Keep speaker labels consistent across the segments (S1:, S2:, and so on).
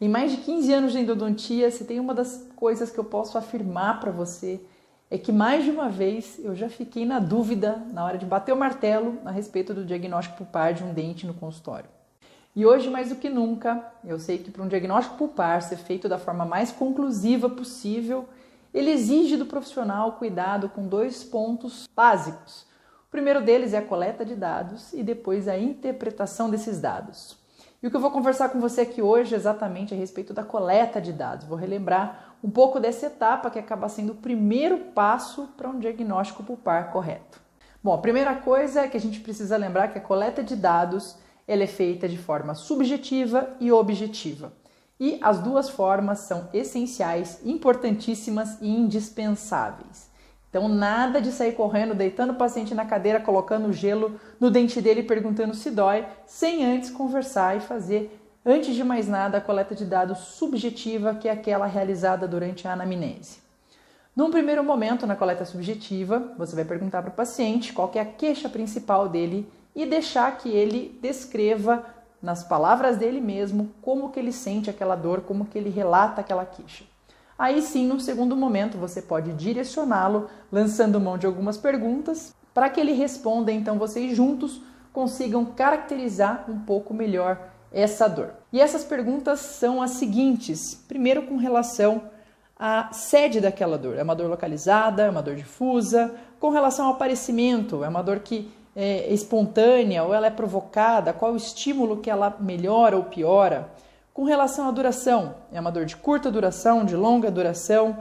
S1: Em mais de 15 anos de endodontia, se tem uma das coisas que eu posso afirmar para você é que mais de uma vez eu já fiquei na dúvida na hora de bater o martelo a respeito do diagnóstico pulpar de um dente no consultório. E hoje, mais do que nunca, eu sei que para um diagnóstico pulpar ser feito da forma mais conclusiva possível, ele exige do profissional cuidado com 2 pontos básicos. O primeiro deles é a coleta de dados e depois a interpretação desses dados. E o que eu vou conversar com você aqui hoje é exatamente a respeito da coleta de dados. Vou relembrar um pouco dessa etapa que acaba sendo o primeiro passo para um diagnóstico pulpar correto. Bom, a primeira coisa é que a gente precisa lembrar que a coleta de dados ela é feita de forma subjetiva e objetiva. E as duas formas são essenciais, importantíssimas e indispensáveis. Então, nada de sair correndo, deitando o paciente na cadeira, colocando gelo no dente dele e perguntando se dói, sem antes conversar e fazer, antes de mais nada, a coleta de dados subjetiva, que é aquela realizada durante a anamnese. Num primeiro momento, na coleta subjetiva, você vai perguntar para o paciente qual que é a queixa principal dele e deixar que ele descreva, nas palavras dele mesmo, como que ele sente aquela dor, como que ele relata aquela queixa. Aí sim, num segundo momento, você pode direcioná-lo, lançando mão de algumas perguntas, para que ele responda, então vocês juntos consigam caracterizar um pouco melhor essa dor. E essas perguntas são as seguintes. Primeiro, com relação à sede daquela dor. É uma dor localizada? É uma dor difusa? Com relação ao aparecimento, é uma dor que é espontânea ou ela é provocada? Qual o estímulo que ela melhora ou piora? Com relação à duração, é uma dor de curta duração, de longa duração?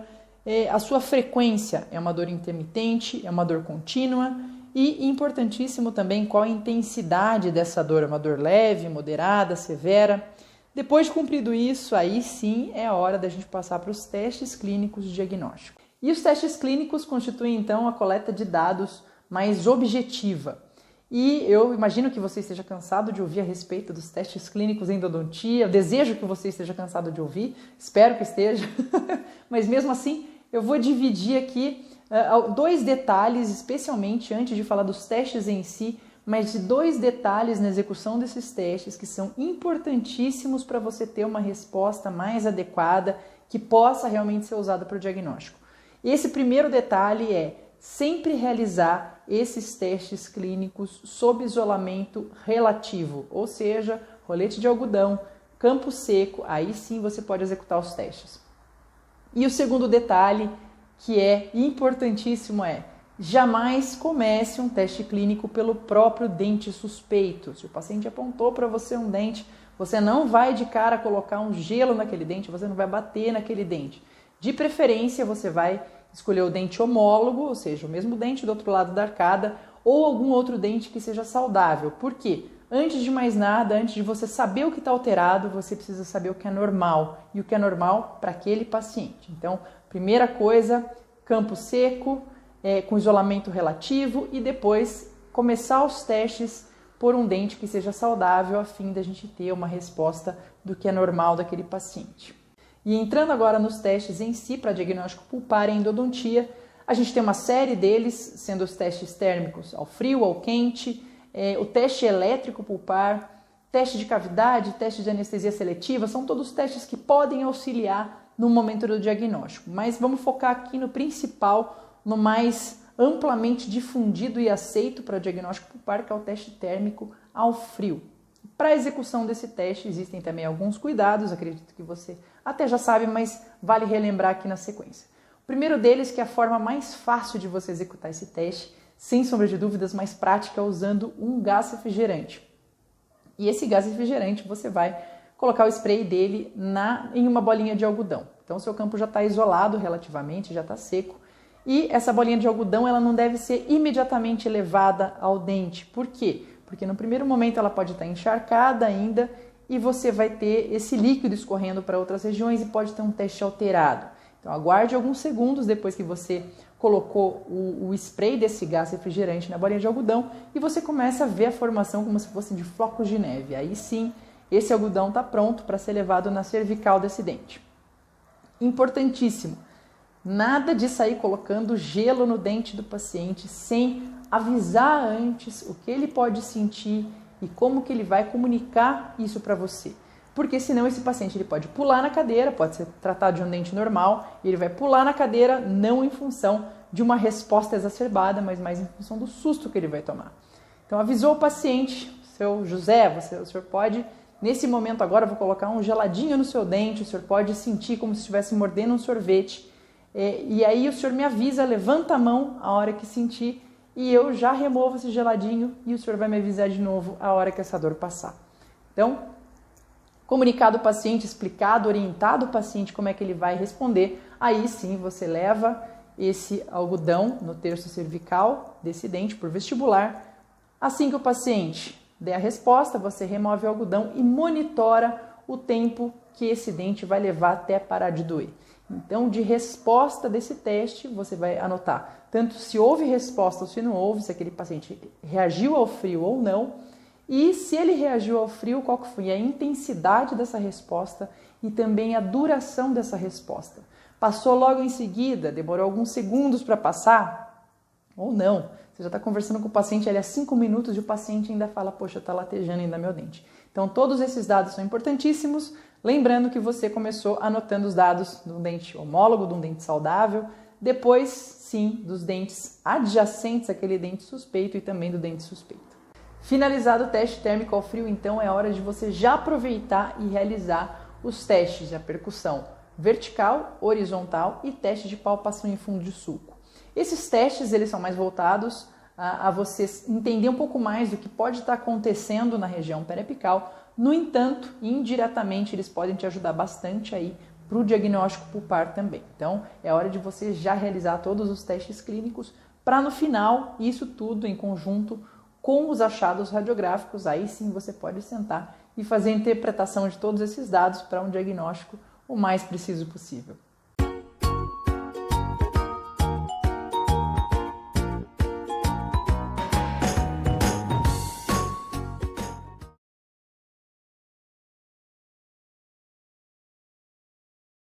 S1: A sua frequência é uma dor intermitente, é uma dor contínua? E importantíssimo também, qual a intensidade dessa dor? É uma dor leve, moderada, severa? Depois de cumprido isso, aí sim é a hora da gente passar para os testes clínicos de diagnóstico. E os testes clínicos constituem então a coleta de dados mais objetiva. E eu imagino que você esteja cansado de ouvir a respeito dos testes clínicos em endodontia. Eu desejo que você esteja cansado de ouvir, espero que esteja. Mas mesmo assim, eu vou dividir aqui 2 detalhes, especialmente antes de falar dos testes em si, mas de 2 detalhes na execução desses testes que são importantíssimos para você ter uma resposta mais adequada que possa realmente ser usada para o diagnóstico. Esse primeiro detalhe é sempre realizar esses testes clínicos sob isolamento relativo, ou seja, rolete de algodão, campo seco, aí sim você pode executar os testes. E o segundo detalhe, que é importantíssimo, é jamais comece um teste clínico pelo próprio dente suspeito. Se o paciente apontou para você um dente, você não vai de cara colocar um gelo naquele dente, você não vai bater naquele dente. De preferência, você vai escolher o dente homólogo, ou seja, o mesmo dente do outro lado da arcada, ou algum outro dente que seja saudável. Por quê? Antes de mais nada, antes de você saber o que está alterado, você precisa saber o que é normal e o que é normal para aquele paciente. Então, primeira coisa, campo seco, com isolamento relativo e depois começar os testes por um dente que seja saudável a fim da gente ter uma resposta do que é normal daquele paciente. E entrando agora nos testes em si para diagnóstico pulpar e endodontia, a gente tem uma série deles, sendo os testes térmicos ao frio, ao quente, o teste elétrico pulpar, teste de cavidade, teste de anestesia seletiva, são todos testes que podem auxiliar no momento do diagnóstico. Mas vamos focar aqui no principal, no mais amplamente difundido e aceito para o diagnóstico pulpar, que é o teste térmico ao frio. Para a execução desse teste existem também alguns cuidados, acredito que você até já sabe, mas vale relembrar aqui na sequência. O primeiro deles, que é a forma mais fácil de você executar esse teste, sem sombra de dúvidas, mais prática, usando um gás refrigerante. E esse gás refrigerante você vai colocar o spray dele em uma bolinha de algodão. Então o seu campo já está isolado relativamente, já está seco. E essa bolinha de algodão ela não deve ser imediatamente levada ao dente. Por quê? Porque no primeiro momento ela pode estar encharcada ainda e você vai ter esse líquido escorrendo para outras regiões e pode ter um teste alterado. Então aguarde alguns segundos depois que você colocou o spray desse gás refrigerante na bolinha de algodão e você começa a ver a formação como se fosse de flocos de neve. Aí sim, esse algodão está pronto para ser levado na cervical desse dente. Importantíssimo, nada de sair colocando gelo no dente do paciente sem avisar antes o que ele pode sentir e como que ele vai comunicar isso para você. porque senão esse paciente ele pode pular na cadeira, pode ser tratado de um dente normal, e ele vai pular na cadeira não em função de uma resposta exacerbada, mas mais em função do susto que ele vai tomar. Então avisou o paciente, seu José, o senhor pode, nesse momento agora eu vou colocar um geladinho no seu dente, o senhor pode sentir como se estivesse mordendo um sorvete, e aí o senhor me avisa, levanta a mão a hora que sentir, e eu já removo esse geladinho e o senhor vai me avisar de novo a hora que essa dor passar. Então, comunicado o paciente, explicado, orientado o paciente como é que ele vai responder, aí sim você leva esse algodão no terço cervical desse dente por vestibular. Assim que o paciente der a resposta, você remove o algodão e monitora o tempo que esse dente vai levar até parar de doer. Então, de resposta desse teste, você vai anotar tanto se houve resposta ou se não houve, se aquele paciente reagiu ao frio ou não, e se ele reagiu ao frio, qual que foi a intensidade dessa resposta e também a duração dessa resposta. Passou logo em seguida, demorou alguns segundos para passar ou não. Você já está conversando com o paciente ali há 5 minutos e o paciente ainda fala, poxa, está latejando ainda meu dente. Então, todos esses dados são importantíssimos. Lembrando que você começou anotando os dados de um dente homólogo, de um dente saudável, depois, sim, dos dentes adjacentes àquele dente suspeito e também do dente suspeito. Finalizado o teste térmico ao frio, então é hora de você já aproveitar e realizar os testes de percussão vertical, horizontal e teste de palpação em fundo de sulco. Esses testes eles são mais voltados a você entender um pouco mais do que pode estar acontecendo na região periapical. No entanto, indiretamente eles podem te ajudar bastante aí para o diagnóstico pulpar também. Então, é hora de você já realizar todos os testes clínicos para no final, isso tudo em conjunto com os achados radiográficos, aí sim você pode sentar e fazer a interpretação de todos esses dados para um diagnóstico o mais preciso possível.